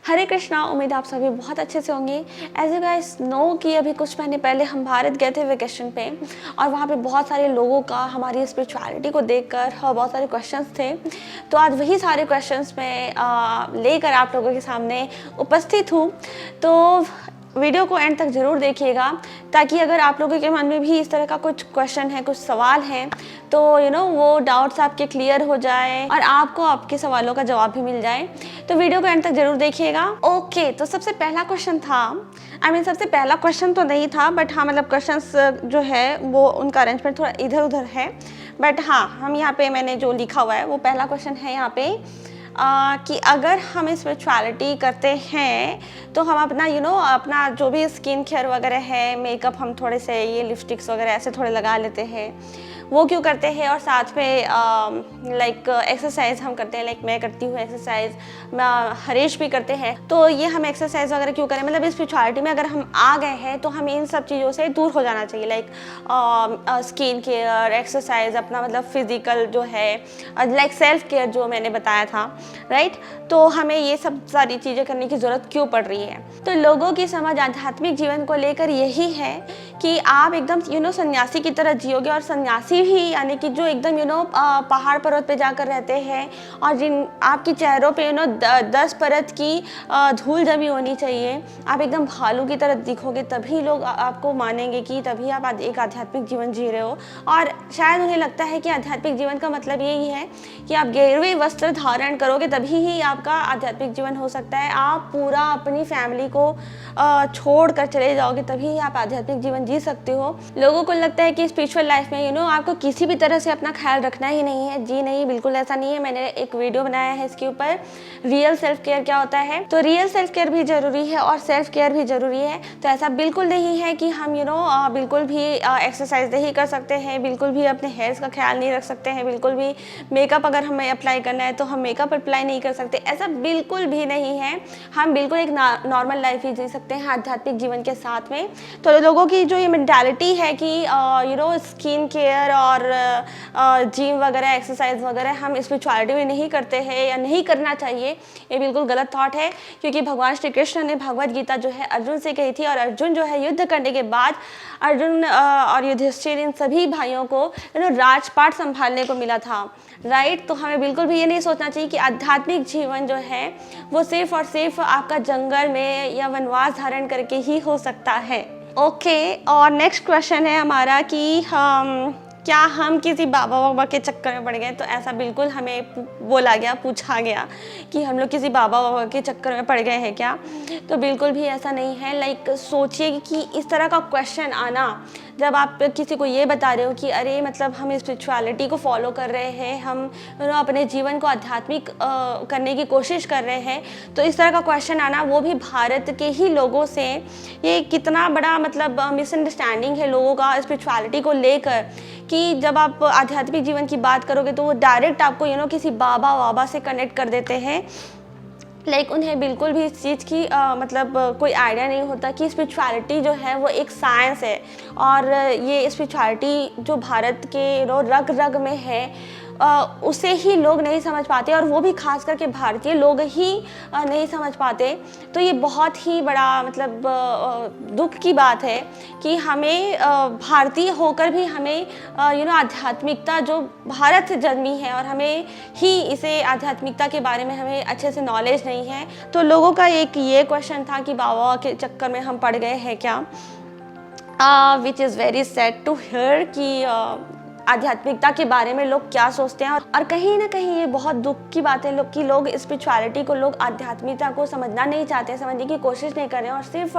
हरे कृष्णा। उम्मीद आप सभी बहुत अच्छे से होंगे। एज यू गाइस नो कि अभी कुछ महीने पहले हम भारत गए थे वेकेशन पे और वहाँ पे बहुत सारे लोगों का हमारी स्पिरिचुअलिटी को देखकर बहुत सारे क्वेश्चंस थे। तो आज वही सारे क्वेश्चंस मैं लेकर आप लोगों के सामने उपस्थित हूँ। तो वीडियो को एंड तक ज़रूर देखिएगा ताकि अगर आप लोगों के मन में भी इस तरह का कुछ क्वेश्चन है, कुछ सवाल हैं, तो वो डाउट्स आपके क्लियर हो जाए और आपको आपके सवालों का जवाब भी मिल जाए। तो वीडियो को एंड तक ज़रूर देखिएगा। ओके, तो सबसे पहला क्वेश्चन था, सबसे पहला क्वेश्चन तो नहीं था, बट हाँ मतलब क्वेश्चंस जो है वो उनका अरेंजमेंट थोड़ा इधर उधर है, बट हाँ हम यहाँ पे मैंने जो लिखा हुआ है वो पहला क्वेश्चन है यहाँ पे कि अगर हम स्पिरिचुअलिटी करते हैं तो हम अपना अपना जो भी स्किन केयर वगैरह है, मेकअप हम थोड़े से ये लिपस्टिक्स वगैरह ऐसे थोड़े लगा लेते हैं, वो क्यों करते हैं? और साथ में लाइक एक्सरसाइज हम करते हैं, लाइक मैं करती हूँ एक्सरसाइज, हरीश भी करते हैं, तो ये हम एक्सरसाइज वगैरह क्यों करें? मतलब स्पिरिचुअलिटी में अगर हम आ गए हैं तो हमें इन सब चीज़ों से दूर हो जाना चाहिए, लाइक स्किन केयर, एक्सरसाइज, अपना मतलब फिजिकल जो है, लाइक सेल्फ केयर जो मैंने बताया था, राइट? तो हमें ये सब सारी चीज़ें करने की ज़रूरत क्यों पड़ रही है? तो लोगों की समझ आध्यात्मिक जीवन को लेकर यही है कि आप एकदम सन्यासी की तरह जियोगे, और सन्यासी ही यानी कि जो एकदम पहाड़ पर्वत पे जाकर रहते हैं और जिन आपके चेहरों पे 10 परत की धूल जमी होनी चाहिए, आप एकदम भालू की तरह दिखोगे, तभी लोग आपको मानेंगे कि तभी आप एक आध्यात्मिक जीवन जी रहे हो। और शायद उन्हें लगता है कि आध्यात्मिक जीवन का मतलब यही है कि आप गेरुए वस्त्र धारण करोगे तभी ही आपका आध्यात्मिक जीवन हो सकता है। आप पूरा अपनी फैमिली को छोड़ कर चले जाओगे तभी ही आप आध्यात्मिक जीवन जी सकते हो। लोगों को लगता है कि स्पिरिचुअल लाइफ में आपको किसी भी तरह से अपना ख्याल रखना ही नहीं है। जी नहीं, बिल्कुल ऐसा नहीं है। मैंने एक वीडियो बनाया है इसके ऊपर, रियल सेल्फ केयर क्या होता है। तो रियल सेल्फ केयर भी जरूरी है और सेल्फ केयर भी जरूरी है। तो ऐसा बिल्कुल नहीं है कि हम बिल्कुल भी एक्सरसाइज नहीं कर सकते हैं, बिल्कुल भी अपने हेयर्स का ख्याल नहीं रख सकते हैं, बिल्कुल भी मेकअप अगर हमें अप्लाई करना है तो हम मेकअप अप्लाई नहीं कर सकते, ऐसा बिल्कुल भी नहीं है। हम बिल्कुल एक नॉर्मल लाइफ ही जी सकते हैं आध्यात्मिक जीवन के साथ में। तो लोगों की जो ये मेंटालिटी है कि स्किन केयर और जिम वगैरह, एक्सरसाइज वगैरह हम स्पिरिचुअलिटी में नहीं करते हैं या नहीं करना चाहिए, ये बिल्कुल गलत थॉट है। क्योंकि भगवान श्री कृष्ण ने भगवद गीता जो है अर्जुन से कही थी, और अर्जुन जो है युद्ध करने के बाद अर्जुन और युधिष्ठिर इन सभी भाइयों को राजपाट संभालने को मिला था, राइट? तो हमें बिल्कुल भी ये नहीं सोचना चाहिए कि आध्यात्मिक जीवन जो है वो सिर्फ और सिर्फ आपका जंगल में या वनवास धारण करके ही हो सकता है। ओके, और नेक्स्ट क्वेश्चन है हमारा कि क्या हम किसी बाबा बाबा के चक्कर में पड़ गए? तो ऐसा बिल्कुल हमें बोला गया, पूछा गया कि हम लोग किसी बाबा बाबा के चक्कर में पड़ गए हैं क्या? तो बिल्कुल भी ऐसा नहीं है। लाइक सोचिए कि इस तरह का क्वेश्चन आना, जब आप किसी को ये बता रहे हो कि अरे मतलब हम स्पिरिचुअलिटी को फॉलो कर रहे हैं, हम अपने जीवन को आध्यात्मिक करने की कोशिश कर रहे हैं, तो इस तरह का क्वेश्चन आना, वो भी भारत के ही लोगों से, ये कितना बड़ा मतलब मिसअंडरस्टैंडिंग है लोगों का स्पिरिचुअलिटी को लेकर। कि जब आप आध्यात्मिक जीवन की बात करोगे तो वो डायरेक्ट आपको किसी बाबा वाबा से कनेक्ट कर देते हैं। लाइक उन्हें बिल्कुल भी इस चीज़ की मतलब कोई आइडिया नहीं होता कि स्पिरिचुअलिटी जो है वो एक साइंस है, और ये स्पिरिचुअलिटी जो भारत के रग रग में है उसे ही लोग नहीं समझ पाते, और वो भी खास करके भारतीय लोग ही नहीं समझ पाते। तो ये बहुत ही बड़ा मतलब दुख की बात है कि हमें भारतीय होकर भी हमें आध्यात्मिकता जो भारत से जन्मी है, और हमें ही इसे आध्यात्मिकता के बारे में हमें अच्छे से नॉलेज नहीं है। तो लोगों का एक ये क्वेश्चन था कि बाबा के चक्कर में हम पड़ गए हैं क्या, which is very sad to hear कि आध्यात्मिकता के बारे में लोग क्या सोचते हैं। और कहीं ना कहीं ये बहुत दुख की बात है कि लोग स्पिरिचुअलिटी को, लोग आध्यात्मिकता को समझना नहीं चाहते, समझने की कोशिश नहीं कर रहे हैं, और सिर्फ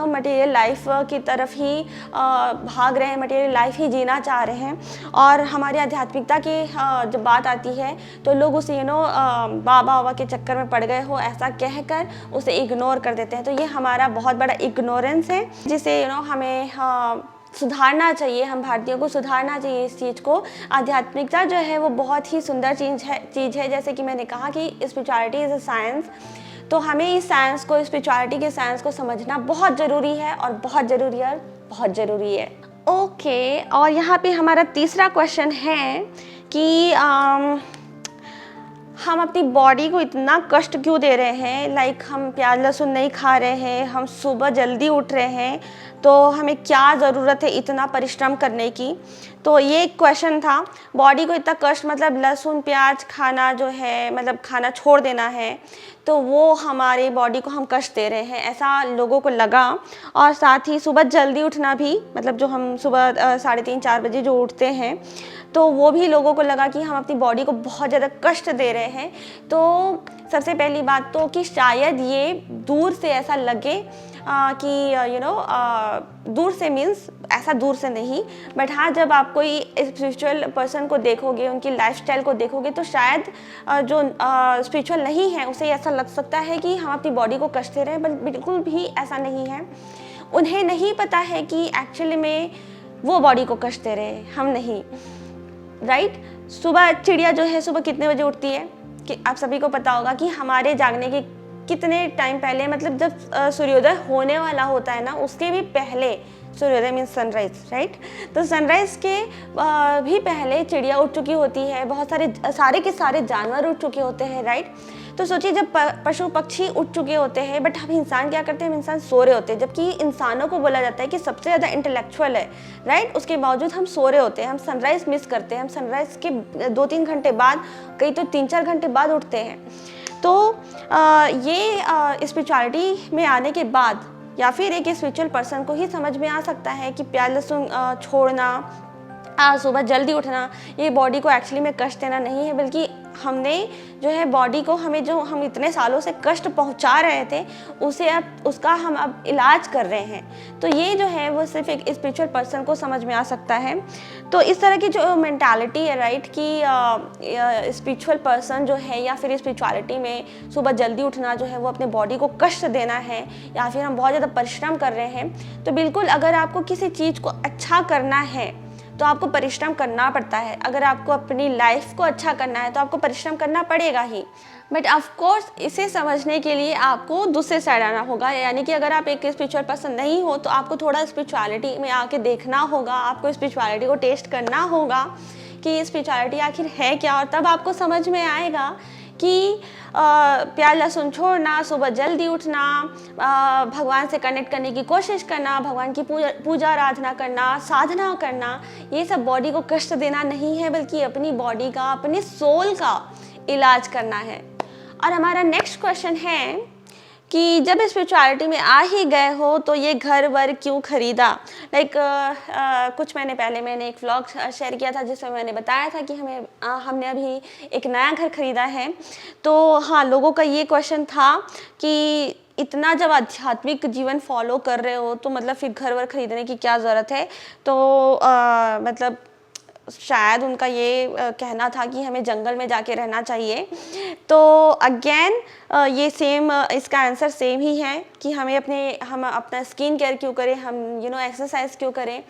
मटेरियल लाइफ की तरफ ही भाग रहे हैं, मटेरियल लाइफ ही जीना चाह रहे हैं। और हमारी आध्यात्मिकता की जब बात आती है तो लोग उसे बाबा बाबा के चक्कर में पड़ गए हो ऐसा कहकर उसे इग्नोर कर देते हैं। तो ये हमारा बहुत बड़ा इग्नोरेंस है, जिसे हमें सुधारना चाहिए। हम भारतीयों को सुधारना चाहिए इस चीज़ को। आध्यात्मिकता जो है वो बहुत ही सुंदर चीज़ है। जैसे कि मैंने कहा कि स्पिरिचुअलिटी इज़ अ साइंस, तो हमें इस साइंस को, स्पिरिचुअलिटी के साइंस को समझना बहुत ज़रूरी है, और बहुत ज़रूरी है। ओके, और यहाँ पे हमारा तीसरा क्वेश्चन है कि हम अपनी बॉडी को इतना कष्ट क्यों दे रहे हैं? लाइक हम प्याज लहसुन नहीं खा रहे हैं, हम सुबह जल्दी उठ रहे हैं, तो हमें क्या ज़रूरत है इतना परिश्रम करने की? तो ये एक क्वेश्चन था। बॉडी को इतना कष्ट, मतलब लहसुन प्याज खाना जो है, मतलब खाना छोड़ देना है, तो वो हमारी बॉडी को हम कष्ट दे रहे हैं, ऐसा लोगों को लगा। और साथ ही सुबह जल्दी उठना भी, मतलब जो हम सुबह 3:30-4 बजे जो उठते हैं, तो वो भी लोगों को लगा कि हम अपनी बॉडी को बहुत ज़्यादा कष्ट दे रहे हैं। तो सबसे पहली बात तो कि शायद ये दूर से ऐसा लगे कि दूर से मीन्स ऐसा दूर से नहीं, बट हाँ, जब आप कोई स्पिरिचुअल पर्सन को देखोगे, उनकी लाइफस्टाइल को देखोगे, तो शायद जो स्पिरिचुअल नहीं है उसे ऐसा लग सकता है कि हम अपनी बॉडी को कष्ट दे रहे हैं, बट बिल्कुल भी ऐसा नहीं है। उन्हें नहीं पता है कि एक्चुअली में वो बॉडी को कष्ट दे रहे हैं, हम नहीं। राइट? सुबह चिड़िया जो है सुबह कितने बजे उठती है कि आप सभी को पता होगा कि हमारे जागने के कितने टाइम पहले, मतलब जब सूर्योदय होने वाला होता है ना, उसके भी पहले, सूर्योदय मीन्स सनराइज, राइट? तो सनराइज के भी पहले चिड़िया उठ चुकी होती है, बहुत सारे के सारे जानवर उठ चुके होते हैं, राइट? तो सोचिए, जब पशु पक्षी उठ चुके होते हैं, बट हम इंसान क्या करते हैं? हम इंसान सो रहे होते हैं, जबकि इंसानों को बोला जाता है कि सबसे ज़्यादा इंटेलेक्चुअल है, राइट? उसके बावजूद हम सो रहे होते हैं, हम सनराइज़ मिस करते हैं, हम सनराइज़ के 2-3 घंटे बाद, कई तो 3-4 घंटे बाद उठते हैं। तो ये स्पिरिचुअलिटी में आने के बाद या फिर एक स्पिरिचुअल पर्सन को ही समझ में आ सकता है कि प्याज लहसुन छोड़ना, सुबह जल्दी उठना, ये बॉडी को एक्चुअली में कष्ट देना नहीं है, बल्कि हमने जो है बॉडी को, हमें जो हम इतने सालों से कष्ट पहुंचा रहे थे, उसका हम अब इलाज कर रहे हैं। तो ये जो है वो सिर्फ एक स्पिरिचुअल पर्सन को समझ में आ सकता है। तो इस तरह की जो मेंटालिटी है, राइट, कि स्पिरिचुअल पर्सन जो है या फिर स्पिरिचुअलिटी में सुबह जल्दी उठना जो है वो अपने बॉडी को कष्ट देना है, या फिर हम बहुत ज़्यादा परिश्रम कर रहे हैं। तो बिल्कुल, अगर आपको किसी चीज़ को अच्छा करना है तो आपको परिश्रम करना पड़ता है। अगर आपको अपनी लाइफ को अच्छा करना है तो आपको परिश्रम करना पड़ेगा ही। बट ऑफ कोर्स इसे समझने के लिए आपको दूसरे साइड आना होगा, यानी कि अगर आप एक स्पिरिचुअल पर्सन नहीं हो तो आपको थोड़ा स्पिरिचुअलिटी में आके देखना होगा, आपको स्पिरिचुअलिटी को टेस्ट करना होगा कि स्पिरिचुअलिटी आखिर है क्या, और तब आपको समझ में आएगा कि प्याज लहसुन छोड़ना, सुबह जल्दी उठना, भगवान से कनेक्ट करने की कोशिश करना, भगवान की पूजा आराधना करना, साधना करना, ये सब बॉडी को कष्ट देना नहीं है, बल्कि अपनी बॉडी का, अपने सोल का इलाज करना है। और हमारा नेक्स्ट क्वेश्चन है कि जब स्पिरिचुअलिटी में आ ही गए हो तो ये घर वर क्यों खरीदा? लाइक कुछ महीने पहले मैंने एक व्लॉग शेयर किया था जिसमें मैंने बताया था कि हमने अभी एक नया घर खरीदा है। तो हाँ, लोगों का ये क्वेश्चन था कि इतना जब आध्यात्मिक जीवन फॉलो कर रहे हो तो मतलब फिर घर वर खरीदने की क्या ज़रूरत है? तो मतलब शायद उनका ये कहना था कि हमें जंगल में जाके रहना चाहिए। तो अगेन ये सेम, इसका आंसर सेम ही है कि हम अपना स्किन केयर क्यों करें, हम एक्सरसाइज क्यों करें।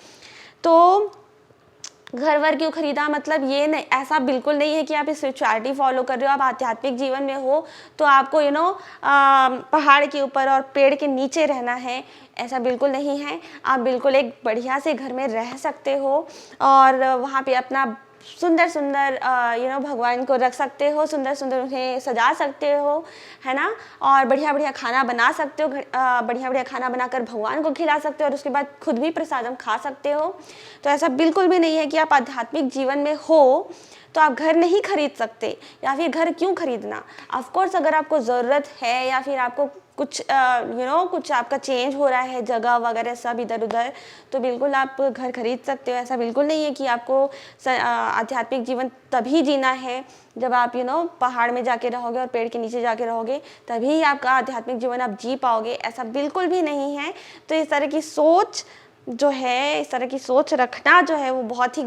तो घर वर क्यों खरीदा, मतलब ये नहीं, ऐसा बिल्कुल नहीं है कि आप स्पिरिचुअलिटी फॉलो कर रहे हो, आप आध्यात्मिक जीवन में हो तो आपको पहाड़ के ऊपर और पेड़ के नीचे रहना है, ऐसा बिल्कुल नहीं है। आप बिल्कुल एक बढ़िया से घर में रह सकते हो और वहाँ पे अपना सुंदर सुंदर भगवान को रख सकते हो, सुंदर सुंदर उन्हें सजा सकते हो, है ना, और बढ़िया बढ़िया खाना बना सकते हो, बढ़िया बढ़िया खाना बनाकर भगवान को खिला सकते हो और उसके बाद खुद भी प्रसादम खा सकते हो। तो ऐसा बिल्कुल भी नहीं है कि आप आध्यात्मिक जीवन में हो तो आप घर नहीं खरीद सकते, या फिर घर क्यों खरीदना। ऑफ कोर्स अगर आपको ज़रूरत है या फिर आपको कुछ कुछ आपका चेंज हो रहा है जगह वगैरह सब इधर उधर, तो बिल्कुल आप घर खरीद सकते हो। ऐसा बिल्कुल नहीं है कि आपको आध्यात्मिक जीवन तभी जीना है जब आप पहाड़ में जाके रहोगे और पेड़ के नीचे जाके रहोगे, तभी आपका आध्यात्मिक जीवन आप जी पाओगे, ऐसा बिल्कुल भी नहीं है। तो इस तरह की सोच जो है, इस तरह की सोच रखना जो है वो बहुत ही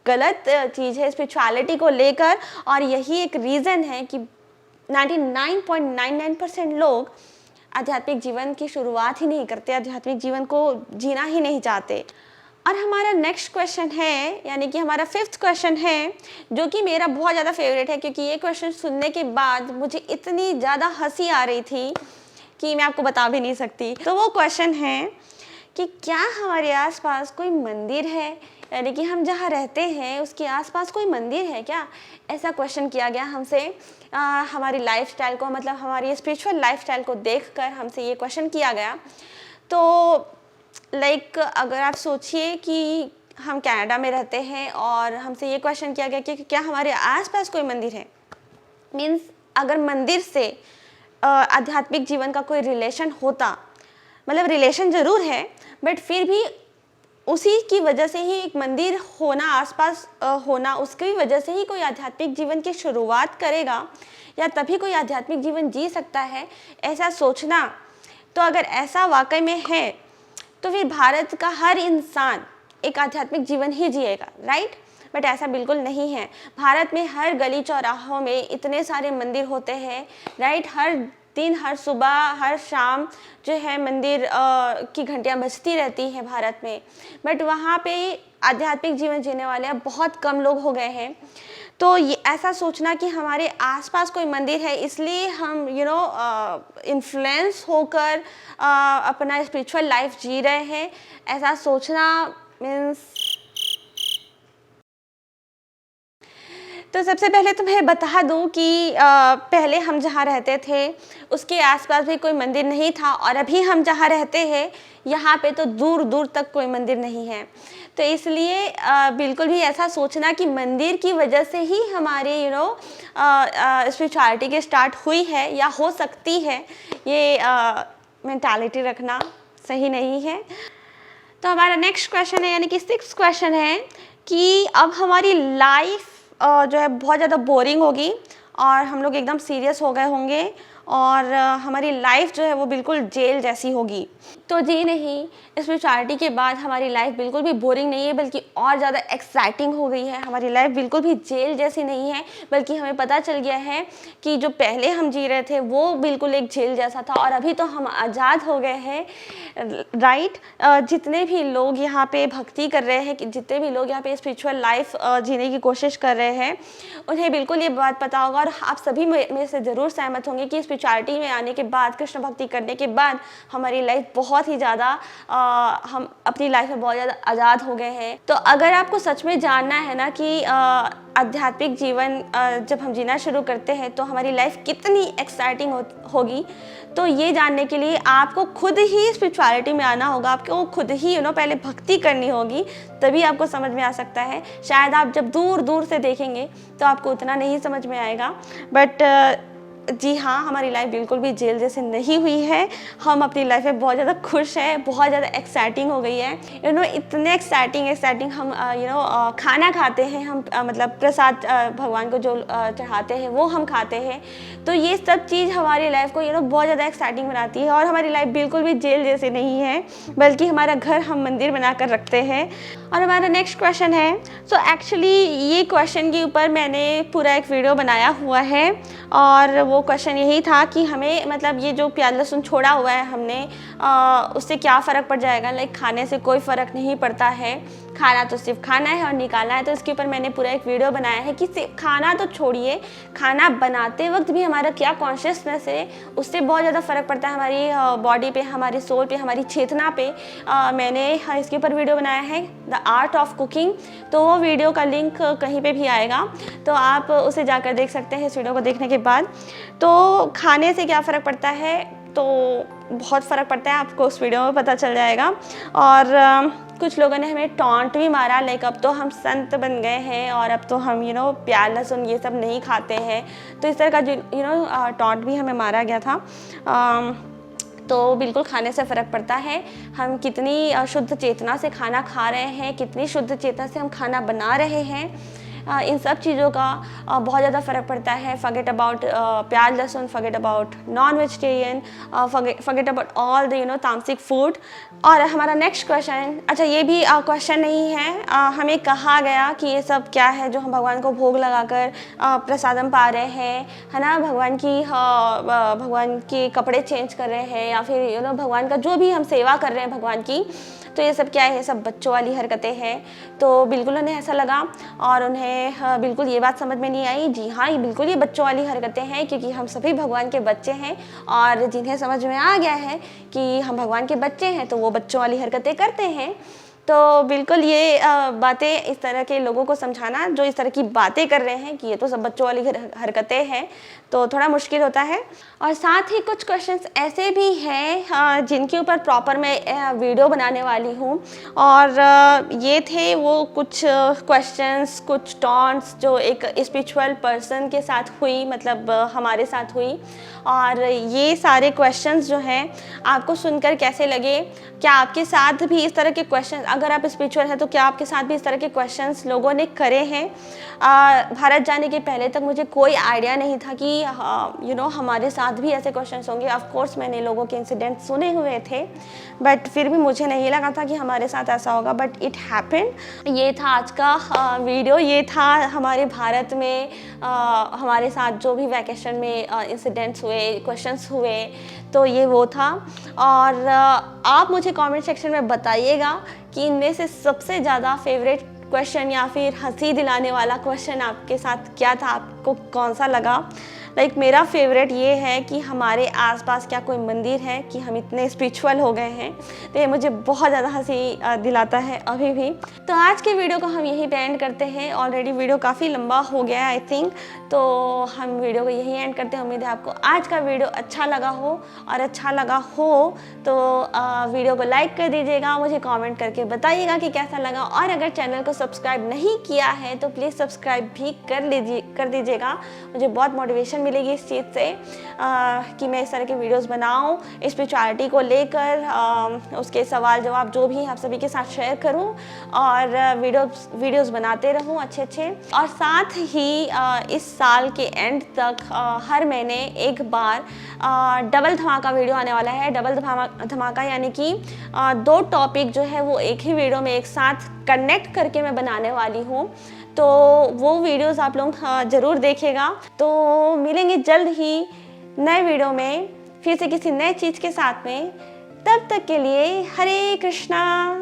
गलत चीज़ है स्पिरिचुअलिटी को लेकर। और यही एक रीज़न है कि 99.99% लोग आध्यात्मिक जीवन की शुरुआत ही नहीं करते, आध्यात्मिक जीवन को जीना ही नहीं चाहते। और हमारा नेक्स्ट क्वेश्चन है, यानी कि हमारा 5th क्वेश्चन है, जो कि मेरा बहुत ज़्यादा फेवरेट है, क्योंकि ये क्वेश्चन सुनने के बाद मुझे इतनी ज़्यादा हंसी आ रही थी कि मैं आपको बता भी नहीं सकती। तो वो क्वेश्चन है कि क्या हमारे आसपास कोई मंदिर है यानी कि हम जहाँ रहते हैं उसके आसपास कोई मंदिर है क्या? ऐसा क्वेश्चन किया गया हमसे। हमारी लाइफस्टाइल को, मतलब हमारी स्पिरिचुअल लाइफस्टाइल को देखकर हमसे ये क्वेश्चन किया गया। तो लाइक अगर आप सोचिए कि हम कनाडा में रहते हैं और हमसे ये क्वेश्चन किया गया कि क्या हमारे आसपास कोई मंदिर है। मीन्स अगर मंदिर से आध्यात्मिक जीवन का कोई रिलेशन होता, मतलब रिलेशन ज़रूर है बट फिर भी उसी की वजह से ही एक मंदिर होना, आसपास होना, उसकी वजह से ही कोई आध्यात्मिक जीवन की शुरुआत करेगा या तभी कोई आध्यात्मिक जीवन जी सकता है, ऐसा सोचना। तो अगर ऐसा वाकई में है तो फिर भारत का हर इंसान एक आध्यात्मिक जीवन ही जिएगा, राइट? बट ऐसा बिल्कुल नहीं है। भारत में हर गली चौराहों में इतने सारे मंदिर होते हैं, राइट? हर दिन, हर सुबह, हर शाम जो है मंदिर की घंटियां बजती रहती हैं भारत में। बट वहाँ पे आध्यात्मिक जीवन जीने वाले बहुत कम लोग हो गए हैं। तो ये ऐसा सोचना कि हमारे आसपास कोई मंदिर है इसलिए हम इन्फ्लुएंस होकर अपना स्पिरिचुअल लाइफ जी रहे हैं, ऐसा सोचना मीन्स। तो सबसे पहले तो मैं बता दूं कि पहले हम जहाँ रहते थे उसके आसपास भी कोई मंदिर नहीं था और अभी हम जहाँ रहते हैं यहाँ पे तो दूर दूर तक कोई मंदिर नहीं है। तो इसलिए बिल्कुल भी ऐसा सोचना कि मंदिर की वजह से ही हमारे स्पिरिचुअलिटी की स्टार्ट हुई है या हो सकती है, ये मेंटालिटी रखना सही नहीं है। तो हमारा नेक्स्ट क्वेश्चन है, यानी कि 6th क्वेश्चन है कि अब हमारी लाइफ जो है बहुत ज़्यादा बोरिंग होगी और हम लोग एकदम सीरियस हो गए होंगे और हमारी लाइफ जो है वो बिल्कुल जेल जैसी होगी। तो जी नहीं, स्पिरिचुअलिटी के बाद हमारी लाइफ बिल्कुल भी बोरिंग नहीं है बल्कि और ज़्यादा एक्साइटिंग हो गई है। हमारी लाइफ बिल्कुल भी जेल जैसी नहीं है बल्कि हमें पता चल गया है कि जो पहले हम जी रहे थे वो बिल्कुल एक जेल जैसा था और अभी तो हम आज़ाद हो गए हैं, राइट? जितने भी लोग यहाँ पे भक्ति कर रहे हैं, जितने भी लोग यहाँ पे स्पिरिचुअल लाइफ जीने की कोशिश कर रहे हैं, उन्हें बिल्कुल ये बात पता होगा और आप सभी में से ज़रूर सहमत होंगे कि स्पिरिचुअलिटी में आने के बाद, कृष्ण भक्ति करने के बाद हमारी लाइफ बहुत ही ज़्यादा, हम अपनी लाइफ में बहुत ज़्यादा आज़ाद हो गए हैं। तो अगर आपको सच में जानना है ना कि आध्यात्मिक जीवन जब हम जीना शुरू करते हैं तो हमारी लाइफ कितनी एक्साइटिंग होगी, तो ये जानने के लिए आपको खुद ही स्पिरिचुअलिटी में आना होगा। आपको खुद ही पहले भक्ति करनी होगी, तभी आपको समझ में आ सकता है। शायद आप जब दूर दूर से देखेंगे तो आपको उतना नहीं समझ में आएगा, बट जी हाँ, हमारी लाइफ बिल्कुल भी जेल जैसे नहीं हुई है। हम अपनी लाइफ में बहुत ज़्यादा खुश हैं, बहुत ज़्यादा एक्साइटिंग हो गई है। इतने एक्साइटिंग हम खाना खाते हैं, हम मतलब प्रसाद भगवान को जो चढ़ाते हैं वो हम खाते हैं। तो ये सब चीज़ हमारी लाइफ को बहुत ज़्यादा एक्साइटिंग बनाती है और हमारी लाइफ बिल्कुल भी जेल जैसे नहीं है बल्कि हमारा घर हम मंदिर बना कर रखते हैं। और हमारा नेक्स्ट क्वेश्चन है, सो एक्चुअली ये क्वेश्चन के ऊपर मैंने पूरा एक वीडियो बनाया हुआ है और वो क्वेश्चन यही था कि हमें, मतलब ये जो प्याज लहसुन छोड़ा हुआ है हमने, उससे क्या फ़र्क पड़ जाएगा। लाइक खाने से कोई फ़र्क नहीं पड़ता है, खाना तो सिर्फ खाना है और निकालना है। तो इसके ऊपर मैंने पूरा एक वीडियो बनाया है कि सिर्फ खाना तो छोड़िए, खाना बनाते वक्त भी हमारा क्या कॉन्शियसनेस है, उससे बहुत ज़्यादा फ़र्क पड़ता है हमारी बॉडी पे, हमारी सोल पे, हमारी चेतना पे। मैंने इसके ऊपर वीडियो बनाया है, द आर्ट ऑफ कुकिंग। तो वो वीडियो का लिंक कहीं पे भी आएगा, तो आप उसे जाकर देख सकते हैं इस वीडियो को देखने के बाद। तो खाने से क्या फ़र्क पड़ता है, तो बहुत फ़र्क पड़ता है, आपको उस वीडियो में पता चल जाएगा। और कुछ लोगों ने हमें टॉन्ट भी मारा, लाइक अब तो हम संत बन गए हैं और अब तो हम प्याज लहसुन ये सब नहीं खाते हैं। तो इस तरह का टॉन्ट भी हमें मारा गया था। तो बिल्कुल खाने से फ़र्क पड़ता है, हम कितनी शुद्ध चेतना से खाना खा रहे हैं, कितनी शुद्ध चेतना से हम खाना बना रहे हैं, इन सब चीज़ों का बहुत ज़्यादा फ़र्क पड़ता है। फॉरगेट अबाउट प्याज लहसुन, forget about non vegetarian, forget about all the तामसिक फूड। और हमारा नेक्स्ट क्वेश्चन, अच्छा ये भी क्वेश्चन नहीं है, हमें कहा गया कि ये सब क्या है जो हम भगवान को भोग लगाकर प्रसादम पा रहे हैं, है ना, भगवान के कपड़े चेंज कर रहे हैं या फिर भगवान का जो भी हम सेवा कर रहे हैं भगवान की, तो ये सब क्या है, ये सब बच्चों वाली हरकतें हैं। तो बिल्कुल उन्हें ऐसा लगा और उन्हें बिल्कुल ये बात समझ में नहीं आई। जी हाँ, ये बिल्कुल ये बच्चों वाली हरकतें हैं क्योंकि हम सभी भगवान के बच्चे हैं और जिन्हें समझ में आ गया है कि हम भगवान के बच्चे हैं तो वो बच्चों वाली हरकतें करते हैं। तो बिल्कुल ये बातें इस तरह के लोगों को समझाना जो इस तरह की बातें कर रहे हैं कि ये तो सब बच्चों वाली हरकतें हैं, तो थोड़ा मुश्किल होता है। और साथ ही कुछ क्वेश्चंस ऐसे भी हैं जिनके ऊपर प्रॉपर मैं वीडियो बनाने वाली हूँ। और ये थे वो कुछ क्वेश्चंस, कुछ टॉन्ट्स जो एक स्पिरिचुअल पर्सन के साथ हुई, मतलब हमारे साथ हुई। और ये सारे क्वेश्चंस जो हैं आपको सुनकर कैसे लगे? क्या आपके साथ भी इस तरह के क्वेश्चन, अगर आप स्पिरिचुअल हैं तो क्या आपके साथ भी इस तरह के क्वेश्चंस लोगों ने करे हैं? भारत जाने के पहले तक मुझे कोई आइडिया नहीं था कि हमारे साथ भी ऐसे क्वेश्चंस होंगे। ऑफ कोर्स मैंने लोगों के इंसिडेंट सुने हुए थे, बट फिर भी मुझे नहीं लगा था कि हमारे साथ ऐसा होगा, बट इट हैपेंड। ये था आज का वीडियो। ये था हमारे भारत में हमारे साथ जो भी वैकेशन में इंसिडेंट्स हुए, क्वेश्चंस हुए, तो ये वो था। और आप मुझे कमेंट सेक्शन में बताइएगा कि इनमें से सबसे ज़्यादा फेवरेट क्वेश्चन या फिर हंसी दिलाने वाला क्वेश्चन आपके साथ क्या था, आपको कौन सा लगा। मेरा फेवरेट ये है कि हमारे आसपास क्या कोई मंदिर है कि हम इतने स्पिरिचुअल हो गए हैं, तो ये मुझे बहुत ज़्यादा हंसी दिलाता है अभी भी। तो आज के वीडियो को हम यहीं पे एंड करते हैं। ऑलरेडी वीडियो काफ़ी लंबा हो गया है आई थिंक, तो हम वीडियो को यहीं एंड करते हैं। उम्मीद है आपको आज का वीडियो अच्छा लगा हो, और अच्छा लगा हो तो वीडियो को लाइक कर दीजिएगा, मुझे कॉमेंट करके बताइएगा कि कैसा लगा। और अगर चैनल को सब्सक्राइब नहीं किया है तो प्लीज़ सब्सक्राइब भी कर दीजिएगा। मुझे बहुत मोटिवेशन मिलेगी इस चीज़ से कि मैं इस तरह के वीडियोस बनाऊं, स्पिरिचुअलिटी को लेकर उसके सवाल जवाब जो भी आप सभी के साथ शेयर करूं, और वीडियोस बनाते रहूं अच्छे। और साथ ही इस साल के एंड तक हर महीने एक बार डबल धमाका वीडियो आने वाला है। डबल धमाका यानी कि 2 टॉपिक जो है वो एक ही वीडियो में एक साथ कनेक्ट करके मैं बनाने वाली हूँ, तो वो वीडियोस आप लोग ज़रूर देखिएगा। तो मिलेंगे जल्द ही नए वीडियो में फिर से किसी नए चीज़ के साथ में। तब तक के लिए हरे कृष्णा।